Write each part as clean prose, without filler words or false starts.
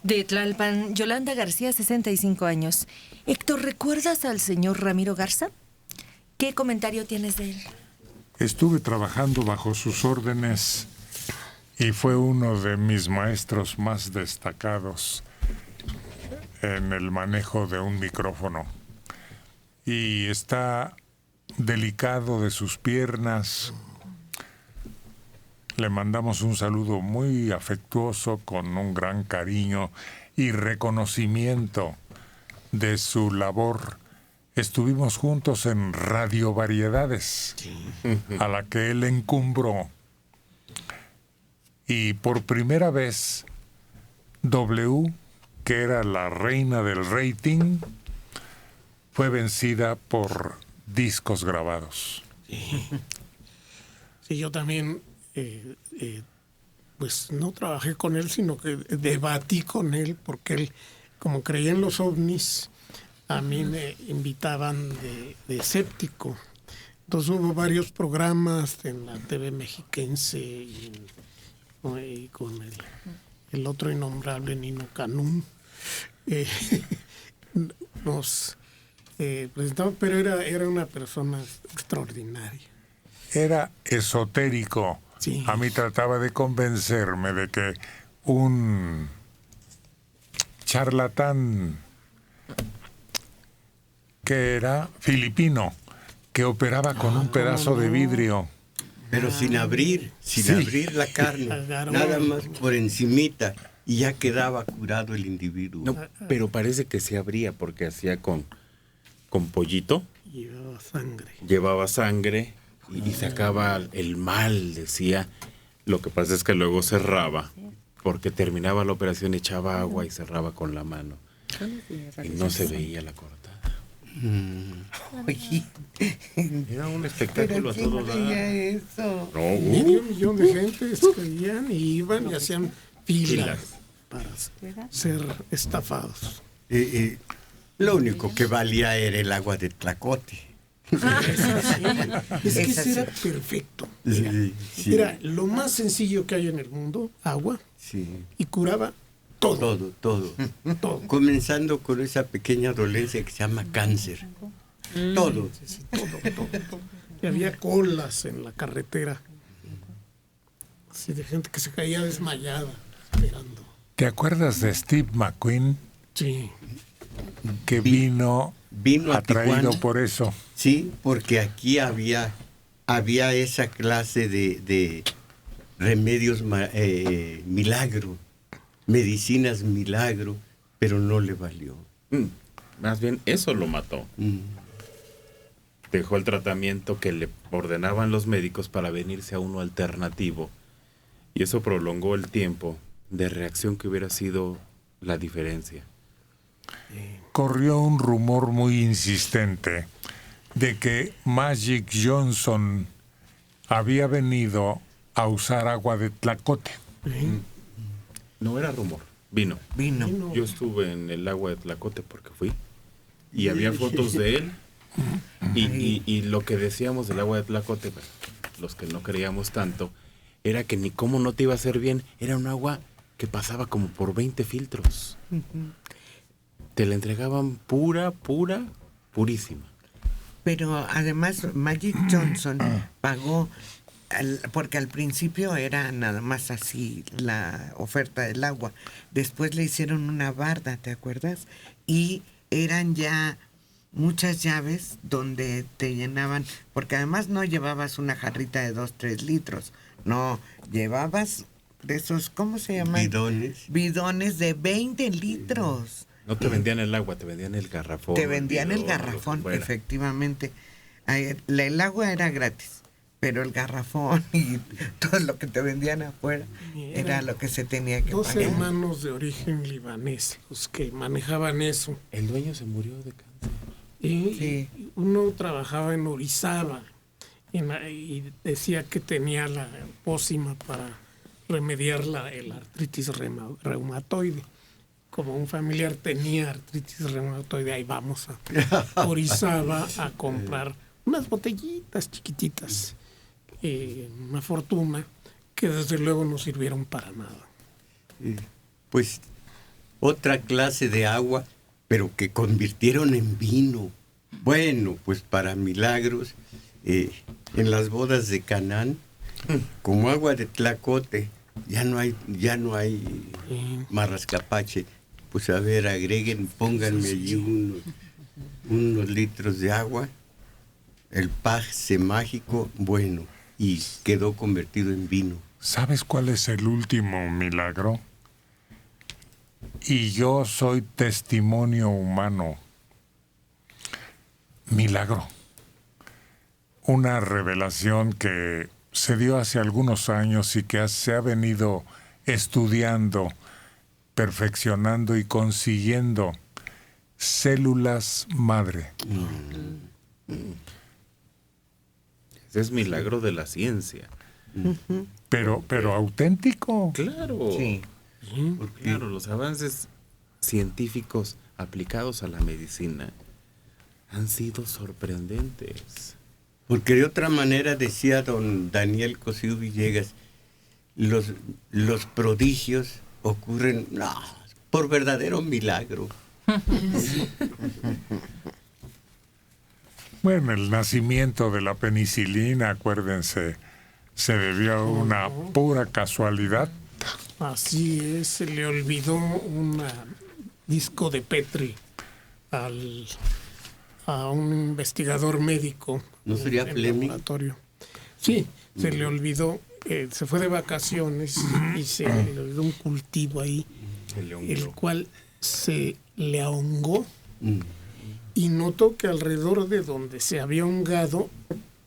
De Tlalpan, Yolanda García, 65 años. Héctor, ¿recuerdas al señor Ramiro Garza? ¿Qué comentario tienes de él? Estuve trabajando bajo sus órdenes y fue uno de mis maestros más destacados en el manejo de un micrófono. Y está delicado de sus piernas. Le mandamos un saludo muy afectuoso con un gran cariño y reconocimiento de su labor. Estuvimos juntos en Radio Variedades, a la que él encumbró. Y por primera vez, W, que era la reina del rating, fue vencida por discos grabados. Sí, yo también, pues no trabajé con él, sino que debatí con él, porque él, como creía en los ovnis, a mí me invitaban de escéptico. Entonces hubo varios programas en la TV mexiquense y con el otro innombrable Nino Canún. Nos presentaban, pero era una persona extraordinaria. Era esotérico. Sí. A mí trataba de convencerme de que un charlatán que era filipino, que operaba con un pedazo de vidrio. Pero sin abrir la carne, Agarró. nada más por encimita, y ya quedaba curado el individuo. No, pero parece que se abría porque hacía con pollito. Llevaba sangre. Y sacaba el mal, decía. Lo que pasa es que luego cerraba, porque terminaba la operación, echaba agua y cerraba con la mano. Y no se veía la cortada. Oye, Era un espectáculo a todo dar. eso? Medio millón de gente creían y iban y hacían filas para ser estafados. Lo único que valía era el agua de Tlacote. Es que ese era perfecto. Sí. Era lo más sencillo que hay en el mundo, agua, Sí. y curaba todo. Todo. Todo. Comenzando con esa pequeña dolencia que se llama cáncer. Todo. Todo. Y había colas en la carretera. Así de gente que se caía desmayada esperando. ¿Te acuerdas de Steve McQueen, Sí. que vino a atraído Tijuana. por eso? Sí, porque aquí había esa clase de remedios milagro, medicinas milagro, pero no le valió. Más bien, eso lo mató. Dejó el tratamiento que le ordenaban los médicos para venirse a uno alternativo. Y eso prolongó el tiempo de reacción que hubiera sido la diferencia. Corrió un rumor muy insistente de que Magic Johnson había venido a usar agua de Tlacote. No era rumor, vino. Vino. Yo estuve en el agua de Tlacote porque fui. Y había fotos de él. Y lo que decíamos del agua de Tlacote, pues, los que no creíamos tanto, era que ni cómo no te iba a hacer bien. Era un agua que pasaba como por 20 filtros. Te la entregaban purísima. Pero además Magic Johnson pagó, porque al principio era nada más así la oferta del agua. Después le hicieron una barda, ¿te acuerdas? Y eran ya muchas llaves donde te llenaban, porque además no llevabas una jarrita de 2-3 litros, no, llevabas de esos, ¿cómo se llaman? Bidones de 20 litros. No te vendían el agua, te vendían el garrafón. Te vendían el garrafón, efectivamente. El agua era gratis, pero el garrafón y todo lo que te vendían afuera era lo que se tenía que Dos pagar. hermanos de origen libanés, los que manejaban eso. El dueño se murió de cáncer. Y uno trabajaba en Orizaba y decía que tenía la pócima para remediar el artritis reumatoide. Como un familiar tenía artritis reumatoide, ahí vamos a Orizaba a comprar unas botellitas chiquititas, una fortuna, que desde luego no sirvieron para nada. Pues otra clase de agua, pero que convirtieron en vino. Bueno, pues para milagros, en las bodas de Canaán, como agua de Tlacote, ya no hay marrascapache. Pues a ver, agreguen, pónganme allí unos litros de agua, el paje mágico, bueno, y quedó convertido en vino. ¿Sabes cuál es el último milagro? Y yo soy testimonio humano. Milagro. Una revelación que se dio hace algunos años y que se ha venido estudiando, perfeccionando y consiguiendo células madre. Ese es milagro de la ciencia. Pero auténtico. Claro. Sí. Claro, los avances científicos aplicados a la medicina han sido sorprendentes. Porque de otra manera, decía don Daniel Cosío Villegas, los prodigios ocurren por verdadero milagro. Bueno, el nacimiento de la penicilina, acuérdense, se debió a una pura casualidad. Así es, se le olvidó un disco de Petri a un investigador médico. ¿No sería en el Fleming? laboratorio. Sí, se le olvidó, se fue de vacaciones y se le olvidó un cultivo ahí, el cual se le ahongó y notó que alrededor de donde se había ahongado,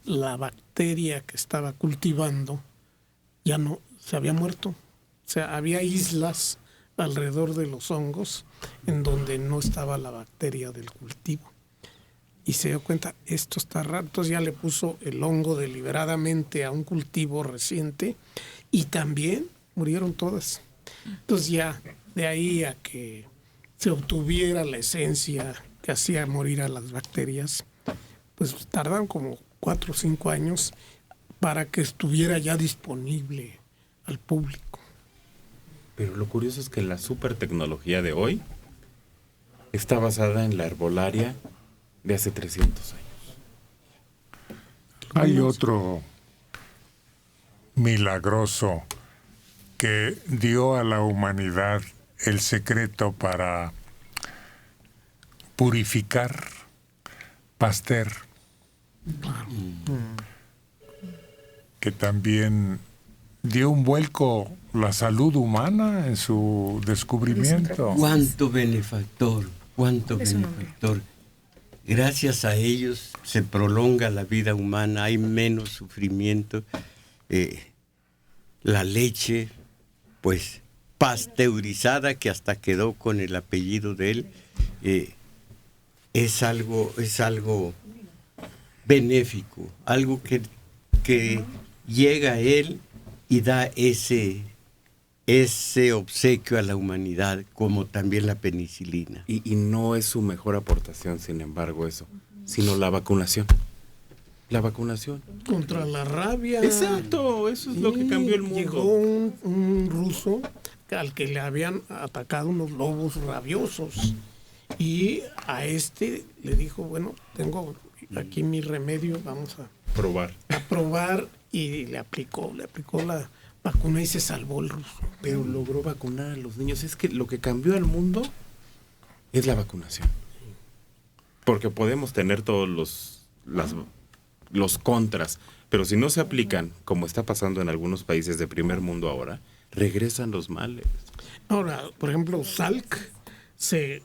la bacteria que estaba cultivando ya no, se había muerto. O sea, había islas alrededor de los hongos en donde no estaba la bacteria del cultivo. Y se dio cuenta, esto está raro. Entonces ya le puso el hongo deliberadamente a un cultivo reciente y también murieron todas. Entonces ya de ahí a que se obtuviera la esencia que hacía morir a las bacterias, pues tardaron como 4 o 5 años para que estuviera ya disponible al público. Pero lo curioso es que la super tecnología de hoy está basada en la herbolaria de hace 300 años. Hay otro milagroso que dio a la humanidad el secreto para purificar. Pasteur, que también dio un vuelco la salud humana en su descubrimiento. ¡Cuánto benefactor! ¡Cuánto benefactor! Gracias a ellos se prolonga la vida humana, hay menos sufrimiento. La leche, pues, pasteurizada, que hasta quedó con el apellido de él, es algo benéfico, algo que llega a él y da ese obsequio a la humanidad, como también la penicilina. Y no es su mejor aportación, sin embargo, eso, sino la vacunación. La vacunación. Contra la rabia. Exacto, eso es lo que cambió el mundo. Llegó un ruso al que le habían atacado unos lobos rabiosos y a este le dijo, bueno, tengo aquí mi remedio, vamos a probar y le aplicó la vacuna y se salvó el ruso. Pero logró vacunar a los niños. Es que lo que cambió al mundo es la vacunación. Porque podemos tener todos los contras, pero si no se aplican, como está pasando en algunos países de primer mundo ahora, regresan los males. Ahora, por ejemplo, Salk se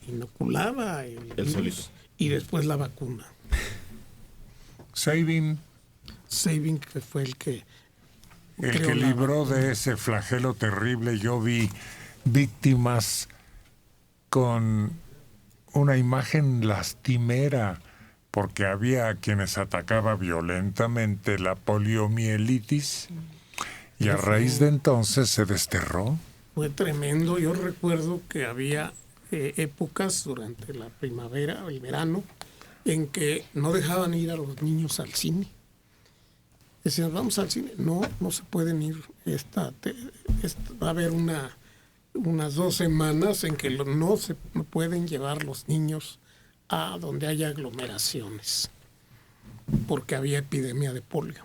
inoculaba el virus solito. Y después la vacuna. Sabin, que fue el que libró de ese flagelo terrible. Yo vi víctimas con una imagen lastimera, porque había quienes atacaba violentamente la poliomielitis y a raíz de entonces se desterró. Fue tremendo. Yo recuerdo que había épocas durante la primavera o el verano en que no dejaban ir a los niños al cine. Decían, vamos al cine. No se pueden ir. Va a haber una unas 2 semanas en que no se pueden llevar los niños a donde haya aglomeraciones, porque había epidemia de polio.